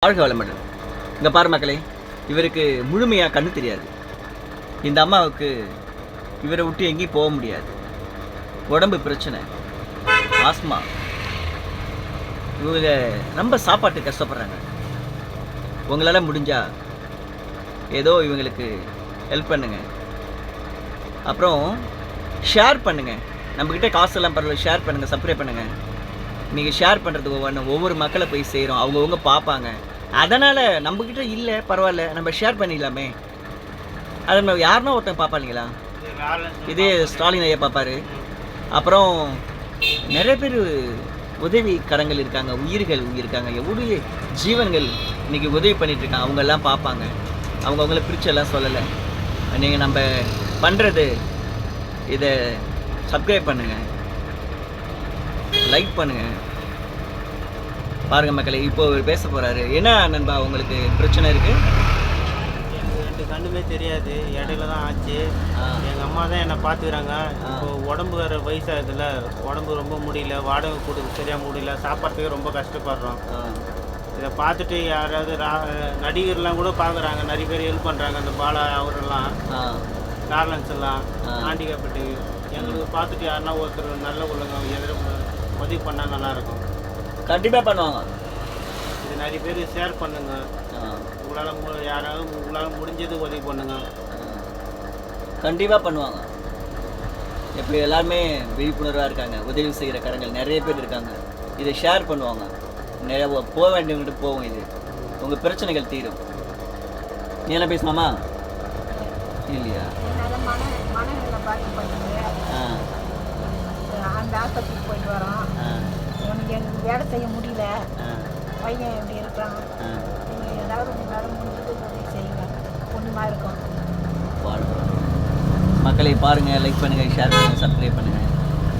வாழ்க வளமுடன். இங்கே பாரு மக்களே, இவருக்கு முழுமையாக கண்ணு தெரியாது. இந்த அம்மாவுக்கு இவரை விட்டு எங்கேயும் போக முடியாது. உடம்பு பிரச்சனை, ஆஸ்மா, இவங்க ரொம்ப சாப்பாட்டு கஷ்டப்படுறாங்க. உங்களால் முடிஞ்சா ஏதோ இவங்களுக்கு ஹெல்ப் பண்ணுங்க. அப்புறம் ஷேர் பண்ணுங்க. நம்மக்கிட்ட காசெல்லாம் பரவாயில்ல, ஷேர் பண்ணுங்கள், சப்ஸ்கிரைப் பண்ணுங்கள். நீங்கள் ஷேர் பண்ணுறதுக்கு ஒவ்வொரு மக்களை போய் செய்கிறோம், அவங்கவுங்க பார்ப்பாங்க. அதனால் நம்மக்கிட்ட இல்லை பரவாயில்ல, நம்ம ஷேர் பண்ணிடலாமே. அதை நம்ம யாருன்னா ஒருத்தன் பார்ப்பாங்களா? இதே ஸ்டாலின் ஐயா பார்ப்பாரு. அப்புறம் நிறைய பேர் உதவி கரங்கள் இருக்காங்க, உயிர்கள் இருக்காங்க, எவ்வளோ ஜீவன்கள் இன்றைக்கி உதவி பண்ணிகிட்ருக்காங்க. அவங்கெல்லாம் பார்ப்பாங்க. அவங்கள பிரிச்செல்லாம் சொல்லலை. நீங்கள் நம்ம பண்ணுறது இதை சப்ஸ்கிரைப் பண்ணுங்கள், லைக் பண்ணுங்கள். பாருங்கள் மக்களே, இப்போ அவர் பேச போகிறாரு. என்ன நண்பா உங்களுக்கு பிரச்சனை இருக்குது? எனக்கு 2 கண்ணுமே தெரியாது, இடையில தான் ஆச்சு. எங்கள் அம்மா தான் என்னை பார்த்துக்கிறாங்க. இப்போ உடம்பு வேறு வயசாகுதுல்ல, உடம்பு ரொம்ப முடியல, வாடகை கொடுக்க சரியாக முடியல, சாப்பாட்டுக்கு ரொம்ப கஷ்டப்படுறோம். இதை பார்த்துட்டு யாராவது நடிகர்லாம் கூட பார்க்குறாங்க, நிறைய பேர் ஹெல்ப் பண்ணுறாங்க. அந்த பாலா அவரெல்லாம், லாரன்ஸ் எல்லாம், ஆண்டிகாப்பட்டு எங்களுக்கு பார்த்துட்டு யாருன்னா ஒருத்தர் நல்ல உள்ளவங்க எதிர உதவி பண்ணால் நல்லாயிருக்கும். கண்டிப்பாக பண்ணுவாங்க. இது நிறைய பேர் ஷேர் பண்ணுங்க. உங்களால் உங்களால் முடிஞ்சது உதவி பண்ணுங்க. கண்டிப்பாக பண்ணுவாங்க. இப்போ எல்லாருமே விழிப்புணர்வாக இருக்காங்க. உதவி செய்கிற கரங்கள் நிறைய பேர் இருக்காங்க. இதை ஷேர் பண்ணுவாங்க. நிறைய போக வேண்டியவங்கிட்ட போவோம். இது உங்கள் பிரச்சனைகள் தீரும். நீ என்ன பேசலாமா? இல்லையா? அந்த ஆஸ்பத்திரிக்கு போயிட்டு வரோம். உனக்கு எனக்கு வேலை செய்ய முடியல, பையன் எப்படி இருக்கிறான், நீங்கள் ஏதாவது உங்களால் முடிஞ்சது உதவி செய்யுங்க, ஒன்றுமா இருக்கும். மக்களை பாருங்கள், லைக் பண்ணுங்கள், ஷேர் பண்ணுங்கள், சப்ஸ்கிரைப் பண்ணுங்கள்.